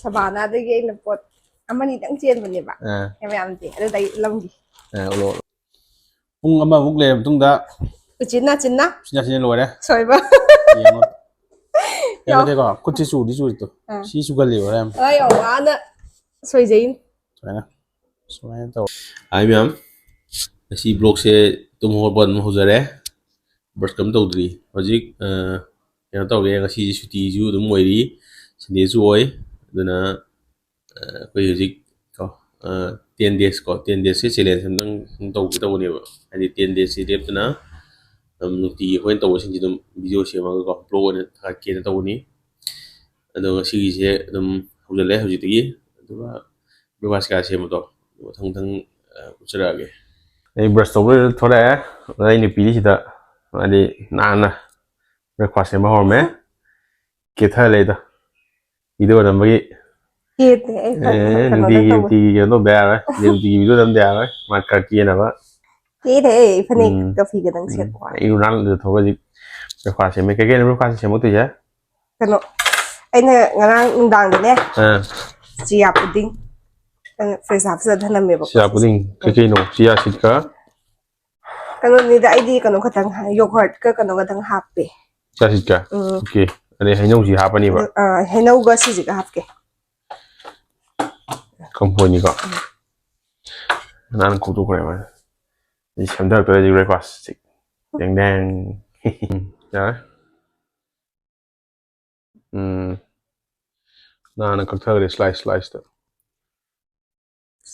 ꯁꯕꯥꯅꯥꯗꯒꯤ ꯑꯩꯅ ꯄꯣꯠ ꯑꯃꯅꯤꯗꯪ ꯆꯦꯟꯕꯅꯦꯕ ꯌꯥꯝꯗꯦ ꯑꯗꯨꯗ ꯑꯩ ꯂꯧꯒꯤ ꯄꯨꯡ ꯑꯃꯃꯨꯛ ꯂꯩꯔꯕ ꯃꯇꯨꯡꯗ ꯆꯤꯟꯅ ꯂꯣꯏꯔꯦ ꯁꯣꯏꯕ ꯌꯦꯡꯉꯣ ꯌꯦꯡꯉꯣꯀꯣ ꯈꯨꯠꯁꯤ ꯆꯨꯔꯤꯗꯣ ꯁꯤ ꯆꯨꯒꯜꯂꯦꯕ ꯌꯥꯝ ꯌꯥꯝ ꯋꯥꯅ ꯁꯣꯏꯖꯩꯅꯤ ꯁꯨꯃꯥꯏꯅ ꯇꯧ ꯍꯥꯏ ꯃꯌꯥꯝ ꯉꯁꯤ ꯕ꯭ꯂꯣꯛꯁꯦ ꯇꯨꯝ ꯍꯧꯒꯠꯄ ꯑꯗꯨꯝ ꯍꯧꯖꯔꯦ ꯕ꯭ꯔꯁ ꯀꯝ ꯇꯧꯗ꯭ꯔꯤ ꯍꯧꯖꯤꯛ ꯀꯩꯅꯣ ꯇꯧꯒꯦ ꯉꯁꯤꯁꯤ ꯁꯨꯇꯤꯁꯨ ꯑꯗꯨꯝ ꯑꯣꯏꯔꯤ ꯁꯟꯗꯦꯁꯨ ꯑꯣꯏ ꯑꯗꯨꯅ ꯑꯩꯈꯣই ꯍꯧꯖꯤꯛ 10 days ꯀꯣ 10 days ꯆꯦꯂꯦꯟꯖ ꯑꯃꯇꯪ ꯇꯧꯒꯦ ꯇꯧꯕꯅꯦꯕ ꯍꯥꯏꯗꯤ 10 days ꯂꯦꯞꯇꯅ ꯅꯨꯡꯇꯤꯒꯤ ꯑꯩꯈꯣꯏꯅ ꯇꯧꯕꯁꯤꯡꯁꯤ ꯑꯗꯨꯝ ꯚꯤꯗꯤꯑꯣ ꯁꯦꯝꯃꯒꯀꯣ ꯕ꯭ꯂꯣꯛ ꯑꯣꯏꯅ ꯊꯥꯒꯠꯀꯦꯅ ꯇꯧꯕꯅꯤ ꯑꯗꯣ ꯉꯁꯤꯒꯤꯁꯦ ꯑꯗꯨꯝ ꯍꯧꯖꯤꯜꯂꯦ ꯍꯧꯖꯤꯛꯇꯒꯤ ꯑꯗꯨꯒ ꯕ꯭ꯔꯦꯛꯐꯥꯁ ꯀꯌꯥ ꯁꯦꯝꯕꯗꯣ ꯃꯊꯪ ꯎꯠꯆꯔꯛꯑꯒꯦ ꯑꯩ ꯕ꯭ꯔꯁ ꯇꯧꯕ ꯊꯣꯛꯂꯛꯑꯦ ꯑꯩ ꯅꯨꯄꯤꯁꯤꯗ ꯍꯥꯏꯗꯤ ꯅꯥꯟꯅ ꯕ꯭ꯔꯦꯛꯐꯥꯁ ꯁꯦꯝꯕ ꯍꯧꯔꯝꯃꯦ ꯀꯦꯊꯔ ꯂꯩꯗ ꯚꯤꯗꯤꯑꯣ ꯅꯝꯕꯒꯤ ꯅꯨꯡꯇꯤꯒꯤ ꯀꯩꯅꯣ ꯇꯧꯗ ꯌꯥꯔꯣꯏ ꯅꯨꯡꯇꯤꯒꯤ ꯚꯤꯗꯤꯑꯣ ꯅꯝꯗ ꯌꯥꯔꯣꯏ ꯃꯥ ꯈꯔ ꯀꯦꯅꯕ ꯐꯅꯦꯛꯀ ꯁꯦꯠꯄ ꯑꯩ ꯔꯣꯅꯥꯜꯗꯣꯗ ꯊꯣꯛꯑꯒ ꯍꯧꯖꯤꯛ ꯕ꯭ꯔꯦꯛꯐꯥꯁ ꯁꯦꯝꯃꯦ ꯀꯩꯀꯩꯅꯣ ꯕ꯭ꯔꯦꯛꯐꯥꯁ ꯁꯦꯝꯃꯛꯇꯣꯏꯁꯦ ꯀꯩꯅꯣ ꯑꯩꯅ ꯉꯔꯥꯡ ꯅꯨꯡꯗꯥꯡꯗꯅꯦ chia pudding fridge ꯍꯥꯞꯆꯤꯜꯂ ꯊꯅꯝꯃꯦꯕꯀꯣ chia pudding ꯀꯩꯀꯩꯅꯣ ꯆꯤꯌꯥ ꯁꯤꯗꯀ ꯀꯩꯅꯣꯅꯤꯗ ꯑꯩꯗꯤ ꯀꯩꯅꯣ ꯈꯛꯇꯪ ꯌꯣꯒꯔꯠꯀ ꯀꯩꯅꯣ ꯈꯛꯇꯪ ꯍꯥꯞꯄꯦ ꯆꯤꯌꯥ ꯁꯤꯗꯀ ꯑꯣꯀꯦ ꯑꯗꯩ ꯍꯩꯅꯧꯁꯤ ꯍꯥꯞꯄꯅꯦꯕ ꯍꯩꯅꯧꯒ ꯁꯤꯁꯤꯒ ꯍꯥꯞꯀꯦ ꯀꯝꯐꯣꯏꯅꯤꯀꯣ ꯅꯍꯥꯟ ꯈꯣꯛꯇꯣꯛꯈ꯭ꯔꯦ ꯃꯥꯅ ꯁꯦꯝꯊꯔꯛꯇꯣꯏꯁꯤ ꯕ꯭ꯔꯦꯛꯐꯥꯁ ꯗꯦꯡ ꯌꯥꯔꯦ ꯅꯍꯥꯟꯅ ꯀꯛꯊꯈ꯭ꯔꯦ ꯁ꯭ꯂꯥꯏꯁꯇ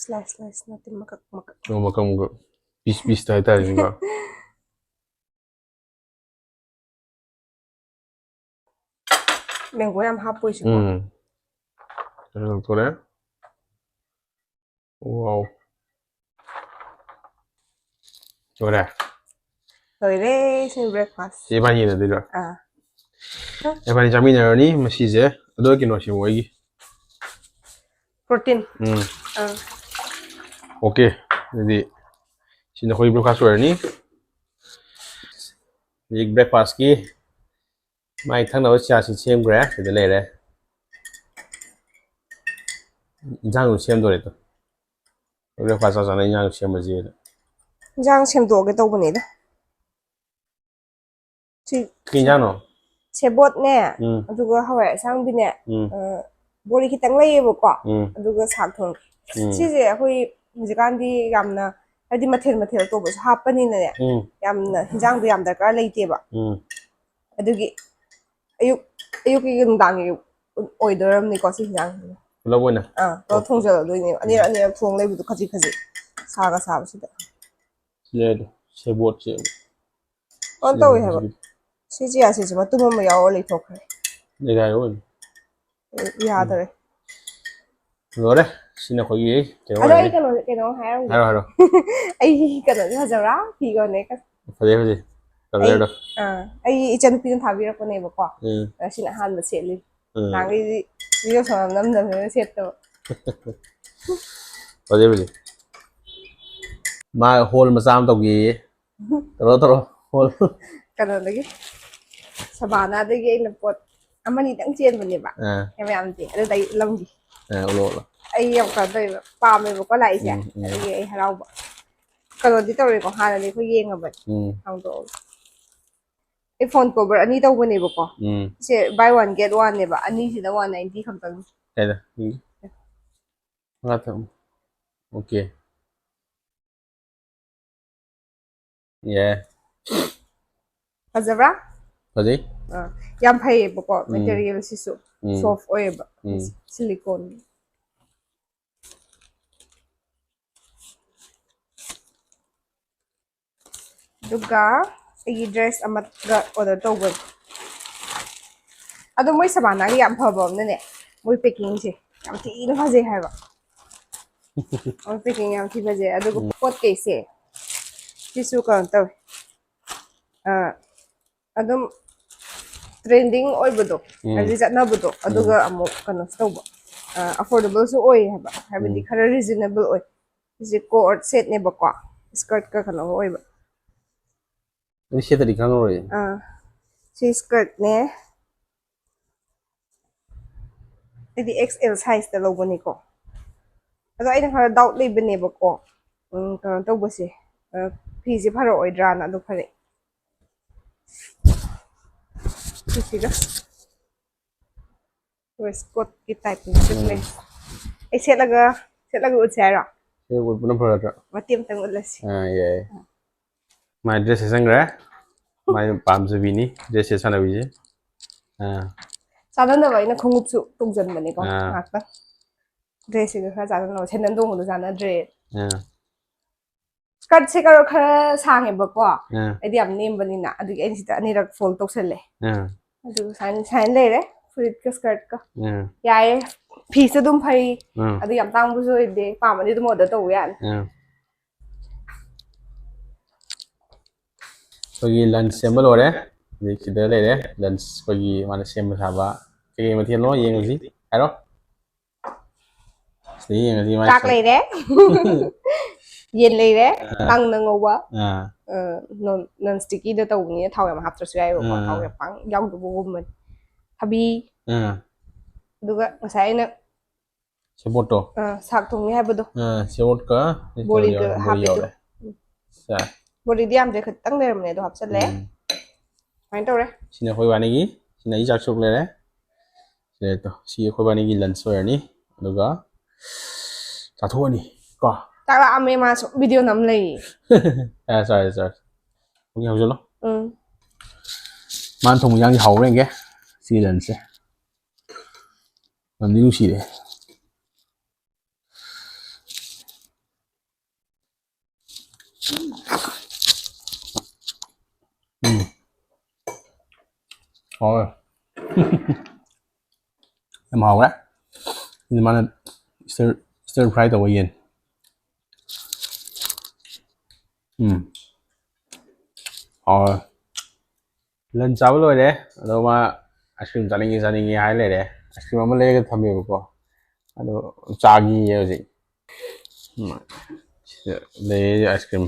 ꯁ꯭ꯂꯥꯏꯁ ꯅꯠꯇꯦ ꯃꯀꯛ ꯃꯀꯛ ꯄꯤꯁꯇ ꯍꯥꯏꯇꯥꯔꯦꯅꯦꯀꯣ ꯃꯦꯡꯒꯣ ꯌꯥꯝ ꯍꯥꯞꯄꯣꯏꯁꯤꯀꯣ ꯂꯧꯊꯣꯔꯛꯑꯦ ꯋꯥꯎ ꯂꯣꯏꯔꯦ ꯁꯤ ꯕ꯭ꯔꯦꯛꯐꯥꯁ ꯁꯤ ꯏꯕꯥꯅꯤ ꯌꯦꯟꯅꯗꯣꯏꯔꯣ ꯏꯕꯥꯅꯤ ꯆꯥꯃꯤꯟꯅꯔꯅꯤ ꯃꯁꯤꯁꯦ ꯑꯗꯨꯒ ꯀꯩꯅꯣ ꯁꯦꯝꯃꯣ ꯑꯩꯒꯤ ꯄ꯭ꯔꯣꯇꯤꯟ ꯑꯣꯀꯦ ꯑꯗꯨꯗꯤ ꯁꯤꯅ ꯑꯩꯈꯣꯏ ꯕ꯭ꯔꯦꯛꯐꯥꯁ ꯑꯣꯏꯔꯅꯤ ꯍꯧꯖꯤꯛ ꯕ꯭ꯔꯦꯛꯐꯥꯁꯀꯤ ꯃꯥꯏ ꯊꯛꯅꯕ ꯆꯥꯁꯤ ꯁꯦꯝꯈ꯭ꯔꯦ ꯁꯤꯗ ꯂꯩꯔꯦ ꯏꯟꯖꯥꯡꯁꯨ ꯁꯦꯝꯗꯣꯔꯦꯗꯣ ꯕ꯭ꯔꯦꯛꯐꯥꯁ ꯆꯥꯅ ꯏꯟꯖꯥꯡꯁꯨ ꯁꯦꯝꯃꯁꯦꯅ ꯏꯟꯖꯥꯡ ꯁꯦꯝꯗꯣꯛꯑꯒꯦ ꯇꯧꯕꯅꯤꯗ ꯀꯩ ꯏꯟꯖꯥꯡꯅꯣ ꯁꯦꯕꯣꯠꯅꯦ ꯑꯗꯨꯒ ꯍꯋꯥꯏ ꯑꯁꯥꯡꯕꯤꯅꯦ ꯕꯣꯔꯤ ꯈꯤꯇꯪ ꯂꯩꯌꯦꯕꯀꯣ ꯑꯗꯨꯒ ꯁꯥꯛ ꯊꯣꯡ ꯁꯤꯁꯦ ꯑꯩꯈꯣꯏ ꯍꯧꯖꯤꯛꯀꯥꯟꯗꯤ ꯌꯥꯝꯅ ꯍꯥꯏꯗꯤ ꯃꯊꯦꯜ ꯑꯇꯣꯞꯄꯁꯨ ꯍꯥꯞꯄꯅꯤꯅꯅꯦ ꯌꯥꯝꯅ ꯍꯤꯟꯖꯥꯡꯗꯣ ꯌꯥꯝ ꯗꯔꯀꯥꯔ ꯂꯩꯇꯦꯕ ꯑꯗꯨꯒꯤ ꯑꯌꯨꯛꯀꯤ ꯅꯨꯡꯗꯥꯡꯒꯤ ꯑꯣꯏꯗꯣꯔꯝꯅꯤꯀꯣ ꯁꯤ ꯍꯤꯟꯖꯥꯡꯁꯤꯅ ꯄꯨꯂꯞ ꯑꯣꯏꯅ ꯄꯨꯂꯞ ꯊꯣꯡꯖꯜꯂꯗꯣꯏꯅꯦꯕ ꯑꯅꯤꯔꯛ ꯊꯣꯡ ꯂꯩꯕꯗꯣ ꯈꯖꯤꯛ ꯁꯥꯒ ꯁꯥꯕꯁꯤꯗ ꯁꯦꯕꯣꯠꯁꯦ ꯀꯩꯅꯣ ꯇꯧꯋꯦ ꯍꯥꯏꯕ ꯁꯤ ꯆꯤꯌꯥ ꯁꯤꯗꯁꯨ ꯃꯇꯨꯝ ꯑꯃ ꯌꯥꯎꯔ ꯂꯩꯊꯣꯛꯈ꯭ꯔꯦ ꯌꯥꯗ꯭ꯔꯦ ꯂꯣꯏꯔꯦ ꯁꯤꯅ ꯑꯩꯈꯣꯏꯒꯤ ꯀꯩꯅꯣ ꯑꯗꯣ ꯑꯩ ꯑꯣꯏꯔꯅꯤ ꯀꯩꯅꯣ ꯍꯥꯏꯔꯝꯒꯦ ꯍꯥꯏꯔꯣ ꯑꯩꯒꯤ ꯀꯩꯅꯣꯁꯦ ꯐꯖꯕ꯭ꯔꯥ ꯐꯤꯒꯅꯦ ꯐꯖꯩ ꯀꯂꯔꯗꯣ ꯑꯩ ꯏꯆꯟꯅꯨꯄꯤꯅ ꯊꯥꯕꯤꯔꯛꯄꯅꯦꯕꯀꯣ ꯁꯤꯅ ꯑꯍꯥꯟꯕ ꯁꯦꯠꯂꯤ ꯅꯍꯥꯟꯈꯩꯗꯤ ꯚꯤꯗꯤꯑꯣ ꯁꯣꯟ ꯅꯝꯗꯕꯅꯤꯅ ꯁꯦꯠꯇꯕ ꯐꯖꯩ ꯃꯥ ꯍꯣꯜ ꯃꯆꯥ ꯑꯃ ꯇꯧꯒꯦꯌꯦ ꯇꯧꯔꯣ ꯍꯣꯜ ꯀꯩꯅꯣꯗꯒꯤ ꯁꯕꯥꯅꯥꯗꯒꯤ ꯑꯩꯅ ꯄꯣꯠ ꯑꯃꯅꯤꯗꯪ ꯆꯦꯟꯕꯅꯦꯕ ꯌꯥꯝꯗꯦ ꯑꯗꯨꯗ ꯑꯩ ꯂꯧꯒꯤ ꯑꯩ ꯌꯥꯝ ꯀꯩꯅꯣ ꯇꯧꯋꯦꯕ ꯄꯥꯝꯃꯦꯕꯀꯣ ꯂꯥꯛꯏꯁꯦ ꯑꯗꯨꯒꯤ ꯑꯩ ꯍꯔꯥꯎꯕ ꯀꯩꯅꯣꯗꯤ ꯇꯧꯔꯦꯀꯣ ꯍꯥꯟꯅꯗꯤ ꯑꯩꯈꯣꯏ ꯌꯦꯡꯉꯕꯅꯤ ꯍꯥꯡꯗꯣꯛꯑꯒ ꯑꯩ ꯐꯣꯟ ꯀꯣꯚꯔ 2 ꯇꯧꯕꯅꯦꯕꯀꯣ ꯁꯦ ꯕꯥꯏ 1 get 1ꯅꯦꯕ ꯑꯅꯤꯁꯤꯗ 190 ꯈꯛꯇꯪ ꯑꯣꯀꯦ ꯐꯖꯕ꯭ꯔꯥ ꯐꯖꯩ ꯌꯥꯝ ꯐꯩꯌꯦꯕꯀꯣ ꯃꯦꯇꯔꯤꯌꯦꯜꯁꯤꯁꯨ ꯁꯣꯐ ꯑꯣꯏꯌꯦꯕ ꯁꯤꯂꯤꯀꯣꯟ ꯑꯗꯨꯒ ꯑꯩꯒꯤ ꯗ꯭ꯔꯦꯁ ꯑꯃꯒ ꯑꯣꯔꯗꯔ ꯇꯧꯕꯅꯤ ꯑꯗꯣ ꯃꯣꯏ ꯁꯕꯥꯅꯥꯒꯤ ꯌꯥꯝ ꯐꯕ ꯑꯃꯅꯅꯦ ꯃꯣꯏ ꯄꯦꯀꯤꯡꯁꯦ ꯌꯥꯝ ꯊꯤꯅ ꯐꯖꯩ ꯍꯥꯏꯕ ꯃꯣꯏ ꯄꯦꯀꯤꯡ ꯌꯥꯝ ꯊꯤ ꯐꯖꯩ ꯑꯗꯨꯒ ꯄꯣꯠ ꯀꯩꯁꯦ ꯁꯤꯁꯨ ꯀꯩꯅꯣ ꯇꯧꯋꯦ ꯑꯗꯨꯝ ꯇ꯭ꯔꯦꯟꯗꯤꯡ ꯑꯣꯏꯕꯗꯣ ꯍꯥꯏꯕꯗꯤ ꯆꯠꯅꯕꯗꯣ ꯑꯗꯨꯒ ꯑꯃꯨꯛ ꯀꯩꯅꯣꯁꯨ ꯇꯧꯕ ꯑꯐꯣꯔꯗꯦꯕꯜꯁꯨ ꯑꯣꯏ ꯍꯥꯏꯕ ꯍꯥꯏꯕꯗꯤ ꯈꯔ ꯔꯤꯖꯅꯦꯕꯜ ꯑꯣꯏ ꯁꯤꯁꯦ ꯀꯣꯑꯣꯔꯠ ꯁꯦꯠꯅꯦꯕꯀꯣ ꯁ꯭ꯀꯔꯠꯀ ꯀꯩꯅꯣꯒ ꯑꯣꯏꯕ ꯁꯦꯠꯇ꯭ꯔꯗꯤ ꯈꯪꯉꯔꯣꯏ ꯁꯤ ꯁ꯭ꯀꯔꯠꯅꯦ ꯑꯩꯗꯤ XL ꯁꯥꯏꯖꯇ ꯂꯧꯕꯅꯤꯀꯣ ꯑꯗꯣ ꯑꯩꯅ ꯈꯔ ꯗꯥꯎꯠ ꯂꯩꯕꯅꯦꯕꯀꯣ ꯀꯩꯅꯣ ꯇꯧꯕꯁꯦ ꯐꯤꯁꯦ ꯐꯔꯛꯑꯣꯏꯗ꯭ꯔꯥꯅ ꯑꯗꯨ ꯐꯔꯛꯑꯦ ꯐꯤꯁꯤꯒ ꯋꯦꯁꯀꯣꯠꯀꯤ ꯇꯥꯏꯞꯅꯤ ꯁꯤꯠꯂꯦ ꯑꯩ ꯁꯦꯠꯂꯒ ꯎꯠꯁꯦ ꯍꯥꯏꯔꯣ ꯎꯠꯄꯅ ꯐꯔꯗ꯭ꯔꯥ ꯃꯇꯦꯛ ꯑꯃꯇꯪ ꯎꯠꯂꯁꯤ ꯌꯥꯏ ꯃꯥꯏ ꯗ꯭ꯔꯦꯁ ꯁꯦꯠꯆꯟꯈ꯭ꯔꯦ ꯃꯥꯏ ꯄꯥꯝꯖꯕꯤꯅꯤ ꯗ꯭ꯔꯦꯁ ꯁꯥꯟꯅꯕꯤꯁꯦ ꯆꯥꯟꯅꯅꯕ ꯑꯩꯅ ꯈꯣꯡꯎꯞꯁꯨ ꯇꯣꯡꯁꯤꯟꯕꯅꯦꯀꯣ ꯉꯥꯛꯇꯪ ꯗ꯭ꯔꯦꯁꯁꯤꯒ ꯈꯔ ꯆꯥꯟꯅꯅꯕ ꯁꯦꯟꯗꯟ ꯇꯣꯡꯕꯗꯣ ꯆꯥꯟꯅꯗ꯭ꯔꯦ ꯁ꯭ꯀꯔꯠꯁꯦ ꯈꯔ ꯁꯥꯡꯉꯦꯕꯀꯣ ꯑꯩꯗꯤ ꯌꯥꯝ ꯅꯦꯝꯕꯅꯤꯅ ꯑꯗꯨꯒꯤ ꯑꯩꯅ ꯁꯤꯗ ꯑꯅꯤꯔꯛ ꯐꯣꯜ ꯇꯧꯁꯜꯂꯦ ꯑꯗꯨꯒ ꯁꯨꯃꯥꯏꯅ ꯂꯩꯔꯦ ꯐꯨꯔꯤꯠꯀ ꯁ꯭ꯀꯔꯠꯀ ꯌꯥꯏꯌꯦ ꯐꯤꯁꯨ ꯑꯗꯨꯝ ꯐꯩ ꯑꯗꯨ ꯌꯥꯝ ꯇꯥꯡꯕꯁꯨ ꯑꯣꯏꯗꯦ ꯄꯥꯝꯃꯗꯤ ꯑꯗꯨꯝ ꯑꯣꯔꯗꯔ ꯇꯧꯕ ꯌꯥꯅꯤ ꯑꯩꯈꯣꯏꯒꯤ ꯂꯟꯆ ꯁꯦꯝꯕ ꯂꯣꯏꯔꯦ ꯍꯧꯖꯤꯛ ꯁꯤꯗ ꯂꯩꯔꯦ ꯂꯟꯆ ꯑꯩꯈꯣꯏꯒꯤ ꯃꯥꯅ ꯁꯦꯝꯕ ꯁꯥꯕ ꯀꯩꯀꯩ ꯃꯊꯦꯜꯅꯣ ꯌꯦꯡꯉꯨꯁꯤ ꯍꯥꯏꯔꯣ ꯁꯤꯗ ꯌꯦꯡꯉꯁꯤ ꯃꯥꯏ ꯆꯥꯛ ꯂꯩꯔꯦ ꯌꯦꯟ ꯂꯩꯔꯦ ꯀꯪꯅ ꯉꯧꯕ ꯅꯟ ꯁ꯭ꯇꯤꯛꯀꯤꯗ ꯇꯧꯕꯅꯤꯅ ꯊꯥꯎ ꯌꯥꯝ ꯍꯥꯞꯇ꯭ꯔꯁꯨ ꯌꯥꯏꯕꯀꯣ ꯊꯥꯎ ꯌꯥꯝ ꯄꯥꯡ ꯌꯥꯎꯗꯕꯒꯨꯝꯕꯅꯤ ꯊꯕꯤ ꯑꯗꯨꯒ ꯉꯁꯥꯏ ꯑꯩꯅ ꯁꯦꯕꯣꯠꯇꯣ ꯁꯥꯛ ꯊꯣꯡꯅꯤ ꯍꯥꯏꯕꯗꯣ ꯁꯦꯕꯣꯠꯀ ꯕꯣꯔꯤꯒ ꯕꯣꯔꯤ ꯍꯥꯞꯄꯤꯗꯣ ꯌꯥꯎꯔꯦ ꯕꯣꯔꯤꯗꯤ ꯌꯥꯝꯗ꯭ꯔꯦ ꯈꯤꯇꯪ ꯂꯩꯔꯝꯅꯦ ꯑꯗꯣ ꯍꯥꯞꯆꯜꯂꯦ ꯁꯨꯃꯥꯏꯅ ꯇꯧꯔꯦ ꯁꯤꯅ ꯑꯩꯈꯣꯏ ꯋꯥꯅꯤꯒꯤ ꯁꯤꯅ ꯑꯩ ꯆꯥꯛ ꯁꯨꯛ ꯂꯩꯔꯦ ꯁꯤ ꯑꯩꯈꯣꯏ ꯋꯥꯅꯤꯒꯤ ꯂꯟꯆ ꯑꯣꯏꯔꯅꯤ ꯑꯗꯨꯒ ꯆꯥꯊꯣꯛꯑꯅꯤ ꯀꯣ ꯆꯥꯛ ꯂꯥꯛꯑꯝꯃꯦ ꯃꯥꯁꯨ ꯚꯤꯗꯤꯑꯣ ꯅꯝ ꯂꯩꯌꯦ ꯆꯥꯔꯦ ꯄꯨꯡ ꯍꯧꯖꯤꯜꯂꯣ ꯃꯥꯅ ꯊꯣꯡꯕ ꯏꯟꯖꯥꯡꯗꯤ ꯍꯥꯎꯕ꯭ꯔꯥ ꯌꯦꯡꯒꯦ ꯁꯤꯒꯤ ꯂꯟꯆꯁꯦ ꯃꯅꯝꯗꯤ ꯅꯨꯡꯁꯤꯔꯦ ꯍꯥꯎꯋꯦ ꯌꯥꯝ ꯍꯥꯎꯔꯦ ꯁꯤꯗꯤ ꯃꯥꯅ ꯁ꯭ꯇꯔ ꯐ꯭ꯔꯥꯏ ꯇꯧꯕ ꯌꯦꯟ ꯍꯥꯎꯋꯦ ꯂꯟꯆ ꯆꯥꯕ ꯂꯣꯏꯔꯦ ꯑꯗꯣ ꯃꯥ ꯑꯥꯏꯁ ꯀ꯭ꯔꯤꯝ ꯆꯥꯅꯤꯡꯉꯦ ꯍꯥꯏ ꯂꯩꯔꯦ ꯑꯥꯏꯁ ꯀ꯭ꯔꯤꯝ ꯑꯃ ꯂꯩꯔꯒ ꯊꯝꯃꯦꯕꯀꯣ ꯑꯗꯣ ꯆꯥꯒꯤꯌꯦ ꯍꯧꯖꯤꯛ ꯁꯤꯗ ꯂꯩꯔꯦ ꯑꯥꯏꯁ ꯀ꯭ꯔꯤꯝ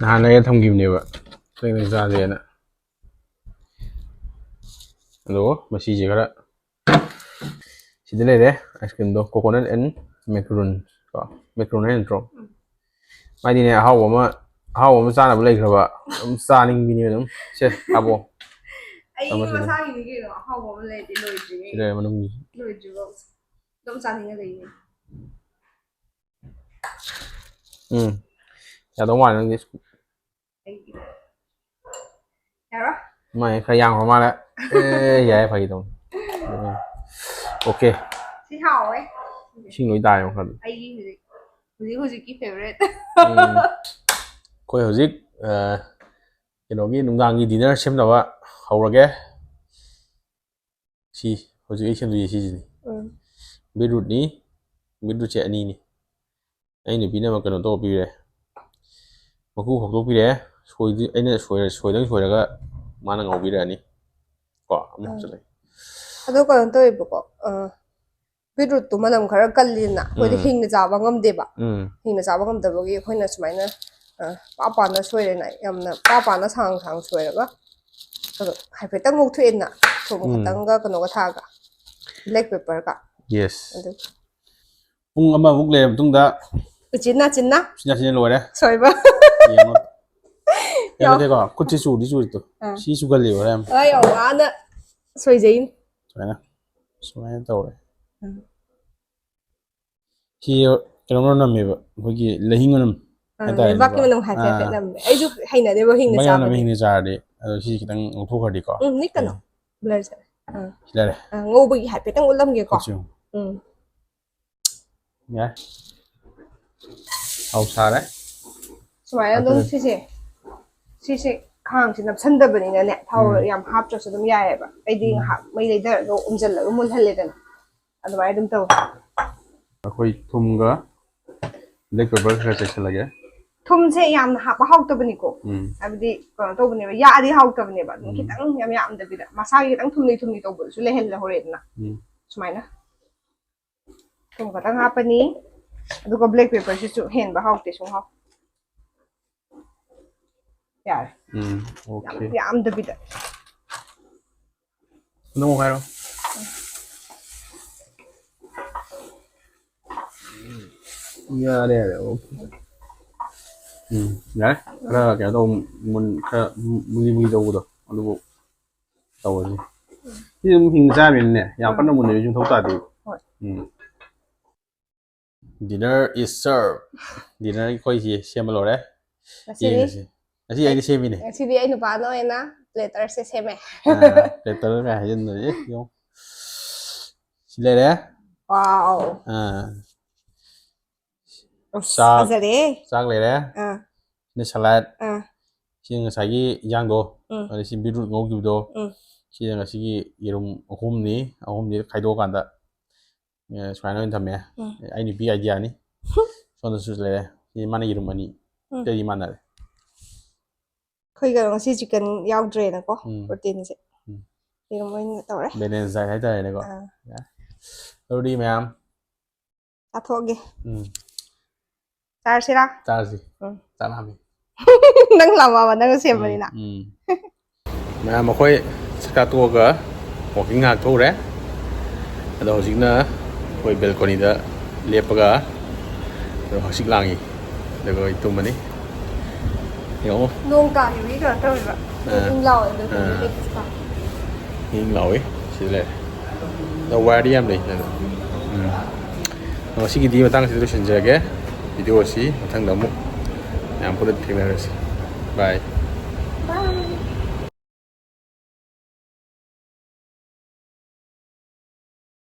ꯅꯍꯥꯟ ꯂꯩꯔ ꯊꯝꯈꯤꯕꯅꯦꯕ ꯊꯦꯡꯅ ꯆꯥꯁꯦꯅ ꯑꯗꯣ ꯃꯁꯤꯁꯦ ꯈꯔ ꯁꯤꯗ ꯂꯩꯔꯦ ꯑꯥꯏꯁ ꯀ꯭ꯔꯤꯝꯗꯣ ꯀꯣꯀꯣꯅꯠ ꯑꯦꯟ ꯃꯦꯀ꯭ꯔꯨꯟ ꯀꯣ ꯃꯦꯀ꯭ꯔꯨꯟ ꯍꯥꯏ ꯅꯠꯇ꯭ꯔꯣ ꯃꯥꯏꯗꯤꯅꯦ ꯑꯍꯥꯎꯕ ꯑꯃ ꯆꯥꯅꯕ ꯂꯩꯈ꯭ꯔꯕ ꯑꯗꯨꯝ ꯆꯥꯅꯤꯡꯕꯤꯅꯦꯕ ꯑꯗꯨꯝ ꯁꯦ ꯍꯥꯞꯄꯣ ꯑꯩ ꯃꯁꯥꯒꯤꯅꯤ ꯀꯩꯅꯣ ꯑꯍꯥꯎꯕ ꯑꯃ ꯂꯩꯔꯗꯤ ꯁꯤꯗ ꯃꯅꯨꯡꯒꯤ ꯂꯣꯏꯗ꯭ꯔꯤꯕꯧ ꯑꯗꯨꯝ ꯆꯥꯅꯤꯡꯉ ꯂꯩꯅꯤ ꯌꯥꯗꯧ ꯃꯥꯜꯂꯦ ꯅꯪꯗꯤ ꯌꯥꯔꯣꯏ ꯃꯥꯏ ꯈꯔ ꯌꯥꯝꯈ꯭ꯔ ꯃꯥꯜꯂꯦ ꯌꯥꯏ ꯐꯥꯒꯤ ꯇꯧꯅꯤ ꯑꯣꯀꯦ ꯁꯤ ꯍꯥꯎꯋꯦ ꯏꯁꯤꯡ ꯂꯣꯏ ꯇꯥꯔꯦ ꯃꯈꯥꯗ ꯑꯩꯒꯤ ꯍꯧꯖꯤꯛꯀꯤ ꯐꯦꯚꯣꯔꯥꯏꯠ ꯑꯩꯈꯣꯏ ꯍꯧꯖꯤꯛ ꯀꯩꯅꯣꯒꯤ ꯅꯨꯡꯗꯥꯡꯒꯤ ꯗꯤꯅꯔ ꯁꯦꯝꯅꯕ ꯍꯧꯔꯒꯦ ꯁꯤ ꯍꯧꯖꯤꯛ ꯑꯩ ꯁꯦꯝꯗꯣꯏꯁꯦ ꯁꯤꯁꯤꯅꯤ ꯕꯤꯠꯔꯨꯠꯅꯤ ꯕꯤꯠꯔꯨꯠꯁꯦ ꯑꯅꯤꯅꯤ ꯑꯩ ꯅꯨꯄꯤꯅ ꯑꯃ ꯀꯩꯅꯣ ꯇꯧꯕꯤꯔꯦ ꯃꯀꯨ ꯈꯣꯛꯇꯣꯛꯄꯤꯔꯦ ꯑꯩꯅ ꯁꯣꯏꯗꯪ ꯁꯣꯏꯔꯒ ꯃꯥꯅ ꯉꯧꯕꯤꯔꯛꯑꯅꯤ ꯀꯣ ꯑꯃꯨꯛ ꯍꯥꯞꯆꯤꯜꯂꯒꯦ ꯑꯗꯣ ꯀꯩꯅꯣ ꯇꯧꯋꯦꯕꯀꯣ ꯕꯤꯠꯔꯨꯠꯇꯨ ꯃꯅꯝ ꯈꯔ ꯀꯜꯂꯤꯗꯅ ꯑꯩꯈꯣꯏꯗꯤ ꯍꯤꯡꯅ ꯆꯥꯕ ꯉꯝꯗꯦꯕ ꯍꯤꯡꯅ ꯆꯥꯕ ꯉꯝꯗꯕꯒꯤ ꯑꯩꯈꯣꯏꯅ ꯁꯨꯃꯥꯏꯅ ꯄꯥꯅ ꯁꯣꯏꯔꯦꯅ ꯌꯥꯝꯅ ꯄꯥꯅ ꯁꯥꯡ ꯁꯣꯏꯔꯒ ꯑꯗꯣ ꯍꯥꯏꯐꯦꯠꯇꯪ ꯉꯧꯊꯣꯛꯑꯦꯗꯅ ꯊꯨꯝ ꯈꯛꯇꯪꯒ ꯀꯩꯅꯣꯒ ꯊꯥꯛꯑꯒ ꯕ꯭ꯂꯦꯛ ꯄꯦꯄꯔꯒ ꯌꯦꯁ ꯄꯨꯡ ꯑꯃꯃꯨꯛ ꯂꯩꯔꯕ ꯃꯇꯨꯡꯗ ꯎꯆꯤꯟ ꯂꯣꯏꯔꯦ ꯁꯣꯏꯕ ꯌꯦꯡꯉꯣ ꯌꯥꯗꯦꯀꯣ ꯈꯨꯠꯁꯤ ꯆꯨꯔꯤꯗꯣ ꯁꯤ ꯆꯨꯒꯜꯂꯦꯕ ꯌꯥꯝ ꯌꯥꯝ ꯋꯥꯅ ꯁꯣꯏꯖꯩꯅꯤ ꯁꯨꯃꯥꯏꯅ ꯇꯧꯔꯦ ꯁꯤ ꯀꯩꯅꯣꯝꯅ ꯅꯝꯃꯦꯕ ꯑꯩꯈꯣꯏꯒꯤ ꯂꯩꯍꯤꯡ ꯃꯅꯝ ꯂꯩꯕꯥꯛꯀꯤ ꯃꯅꯝ ꯍꯥꯏꯐꯦꯠ ꯅꯝꯃꯦ ꯑꯩꯁꯨ ꯍꯩꯅꯗꯦꯕ ꯍꯤꯡꯅ ꯆꯥꯕꯗꯤ ꯍꯤꯡꯅ ꯆꯥꯔꯗꯤ ꯑꯗꯣ ꯁꯤ ꯈꯤꯇꯪ ꯉꯧꯊꯣꯛꯈ꯭ꯔꯗꯤꯀꯣ ꯅꯤꯛꯀꯅꯣ ꯕ꯭ꯂꯔ ꯆꯠꯂꯦ ꯁꯤꯗꯔꯦ ꯉꯧꯕꯒꯤ ꯍꯥꯏꯐꯦꯠꯇꯪ ꯎꯠꯂꯝꯒꯦꯀꯣ ꯌꯥꯏ ꯊꯥꯎ ꯁꯥꯔꯦ ꯁꯨꯃꯥꯏꯅ ꯑꯗꯨꯝ ꯁꯤꯁꯦ ꯈꯥꯡꯁꯦ ꯅꯞꯁꯟꯗꯕꯅꯤꯅꯅꯦ ꯊꯥꯎ ꯌꯥꯝ ꯍꯥꯞꯇ꯭ꯔꯁꯨ ꯑꯗꯨꯝ ꯌꯥꯏꯑꯕ ꯑꯩꯗꯤ ꯉꯥꯏꯍꯥꯛ ꯃꯩ ꯂꯩꯊꯔꯒ ꯎꯝꯖꯤꯜꯂꯒ ꯃꯨꯜꯍꯜꯂꯦꯗꯅ ꯑꯗꯨꯃꯥꯏꯅ ꯑꯗꯨꯝ ꯇꯧꯋꯦ ꯑꯩꯈꯣꯏ ꯊꯨꯝꯒ ꯕ꯭ꯂꯦꯛ ꯄꯦꯄꯔ ꯈꯔ ꯆꯥꯏꯁꯤꯜꯂꯒꯦ ꯊꯨꯝꯁꯦ ꯌꯥꯝꯅ ꯍꯥꯞꯄ ꯍꯥꯎꯇꯕꯅꯤꯀꯣ ꯍꯥꯏꯕꯗꯤ ꯀꯩꯅꯣ ꯇꯧꯕꯅꯦꯕ ꯌꯥꯛꯑꯗꯤ ꯍꯥꯎꯇꯕꯅꯦꯕ ꯑꯗꯨꯝ ꯈꯤꯇꯪ ꯌꯥꯝ ꯌꯥꯝꯗꯕꯤꯗ ꯃꯁꯥꯒꯤ ꯈꯤꯇꯪ ꯊꯨꯝꯂꯤ ꯇꯧꯕꯗꯨꯁꯨ ꯂꯩꯍꯧꯔꯦꯗꯅ ꯁꯨꯃꯥꯏꯅ ꯊꯨꯝ ꯈꯛꯇꯪ ꯍꯥꯞꯄꯅꯤ ꯑꯗꯨꯒ ꯕ꯭ꯂꯦꯛ ꯄꯦꯄꯔꯁꯤꯁꯨ ꯍꯦꯟꯕ ꯍꯥꯎꯇꯦ ꯁꯨꯡꯍꯥꯎ ꯌꯥꯔꯦ ꯑꯣꯀꯦ ꯌꯥꯝꯗꯕꯤꯗ ꯑꯗꯨꯝ ꯍꯥꯏꯔꯣ ꯌꯥꯔꯦ ꯌꯥꯔꯦ ꯑꯣꯀꯦ ꯌꯥꯔꯦ ꯈꯔ ꯀꯩꯅꯣ ꯇꯧ ꯈꯔ ꯃꯨꯂꯤ ꯃꯨꯂꯤ ꯇꯧꯕꯗꯣ ꯑꯗꯨꯕꯨ ꯇꯧꯔꯁꯤ ꯁꯤ ꯑꯗꯨꯝ ꯍꯤꯡꯅ ꯆꯥꯕꯅꯤꯅꯦ ꯌꯥꯝ ꯀꯟꯅ ꯃꯨꯟꯅꯕꯤ ꯁꯨꯝ ꯊꯧ ꯇꯥꯗꯦ dinner is served dinner ꯑꯩꯈꯣꯏꯁꯤ ꯁꯦꯝꯕ ꯂꯣꯏꯔꯦ ꯌꯦꯡꯉꯁꯤ ꯉꯁꯤ ꯑꯩꯅ ꯁꯦꯝꯃꯤꯅꯦ ꯉꯁꯤꯗꯤ ꯑꯩ ꯅꯨꯄꯥꯅ ꯑꯣꯏꯅ ꯄ꯭ꯂꯦꯇꯔꯁꯦ ꯁꯦꯝꯃꯦ ꯄ꯭ꯂꯦꯇꯔ ꯀꯥꯏ ꯍꯥꯏꯖꯤꯟꯗꯅ ꯌꯦꯡꯉꯣ ꯁꯤ ꯂꯩꯔꯦ ꯋꯥꯎ ꯆꯥꯛ ꯐꯖꯔꯦ ꯆꯥꯛ ꯂꯩꯔꯦ ꯁꯤꯅ ꯁꯂꯥꯠ ꯁꯤꯅ ꯉꯁꯥꯏꯒꯤ ꯏꯟꯖꯥꯡꯗꯣ ꯑꯗꯩ ꯁꯤ ꯕꯤꯠꯔꯨꯠ ꯉꯧꯈꯤꯕꯗꯣ ꯁꯤꯅ ꯉꯁꯤꯒꯤ ꯌꯦꯔꯨꯝ ꯑꯍꯨꯝꯁꯤ ꯈꯥꯏꯗꯣꯛꯑꯀꯥꯟꯗ ꯁꯨꯃꯥꯏꯅ ꯑꯣꯏꯅ ꯊꯝꯃꯦ ꯑꯩ ꯅꯨꯄꯤ ꯑꯥꯏꯗꯤꯌꯥꯅꯤ ꯁꯣꯝꯗꯁꯨ ꯂꯩꯔꯦ ꯁꯤ ꯃꯥꯅ ꯌꯦꯔꯨꯝ ꯑꯅꯤ ꯑꯇꯩꯗꯤ ꯃꯥꯟꯅꯔꯦ ꯑꯩꯈꯣꯏꯒ ꯉꯁꯤ ꯆꯤꯛꯀꯟ ꯌꯥꯎꯗ꯭ꯔꯦꯅꯀꯣ ꯄ꯭ꯔꯣꯇꯤꯟꯁꯦ ꯌꯦꯔꯨꯝ ꯑꯣꯏꯅ ꯇꯧꯔꯦ ꯕꯦꯂꯦꯟꯁ ꯗꯥꯏꯠ ꯍꯥꯏꯇꯥꯔꯦꯅꯦꯀꯣ ꯑꯗꯨꯗꯤ ꯃꯌꯥꯝ ꯆꯥꯊꯣꯛꯑꯒꯦ ꯆꯥꯔꯁꯤꯔꯥ ꯆꯥꯔꯁꯤ ꯆꯥꯔꯥꯃꯤ ꯅꯪ ꯂꯥꯛꯑꯕ ꯅꯪꯅ ꯁꯦꯝꯕꯅꯤꯅ ꯃꯌꯥꯝ ꯑꯩꯈꯣꯏ ꯆꯥꯛꯆꯥ ꯇꯣꯛꯑꯒ ꯋꯥꯛꯀꯤꯡ ꯉꯥꯏꯍꯥꯛ ꯊꯣꯛꯎꯔꯦ ꯑꯗꯣ ꯍꯧꯖꯤꯛꯅ ꯑꯩꯈꯣꯏ ꯕꯦꯜꯀꯣꯅꯤꯗ ꯂꯦꯞꯄꯒ ꯍꯛꯆꯤꯛ ꯂꯥꯡꯉꯤ ꯑꯗꯨꯒ ꯑꯩ ꯇꯨꯝꯃꯅꯤ ꯌꯦꯡꯉꯣ ꯅꯣꯡ ꯇꯥꯈꯤꯕꯒꯤ ꯀꯩꯅꯣ ꯇꯧꯔꯤꯕ ꯏꯪ ꯂꯥꯎꯋꯦ ꯏꯪ ꯂꯥꯎꯋꯤ ꯁꯤꯗ ꯂꯩꯔꯦ ꯑꯗꯣ ꯋꯥꯏꯔꯗꯤ ꯌꯥꯝ ꯂꯩ ꯑꯗꯣ ꯉꯁꯤꯒꯤꯗꯤ ꯃꯇꯥꯡꯁꯤꯗ ꯂꯣꯏꯁꯤꯟꯖꯔꯒꯦ ꯚꯤꯗꯤꯑꯣ ꯑꯁꯤ ꯃꯊꯪꯗ ꯑꯃꯨꯛ ꯃꯌꯥꯝ ꯄꯨꯟꯅ ꯊꯦꯡꯅꯔꯁꯤ ꯕꯥꯏ